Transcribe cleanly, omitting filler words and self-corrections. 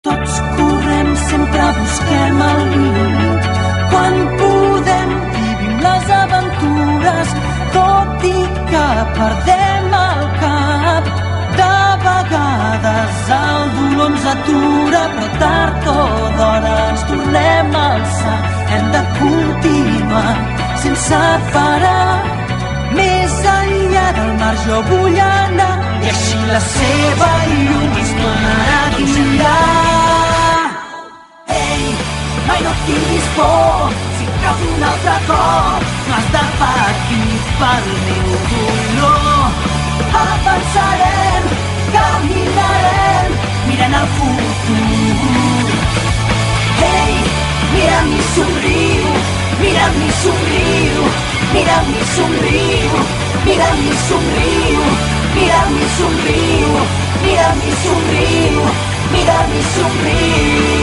Tots correm, sempre busquem el límit. Quan podem, vivim les aventures, tot i que perdem el cap. De vegades el dolor ens atura, però tard o d'hora ens tornem a alçar. Hem de continuar sense parar. Més enllà del mar jo vull anar, i així la seva llum ens tornarà a guiar. Ei, mai no tinguis por, si caus un altre cop, no has de patir pel meu dolor. Avançarem, caminarem, mirant el futur. Ei, mira'm i somriu, mira'm i somriu, mira'm i somriu, mira'm i somriu, mira'm i somriu, mira'm i somriu, mira'm i somriu.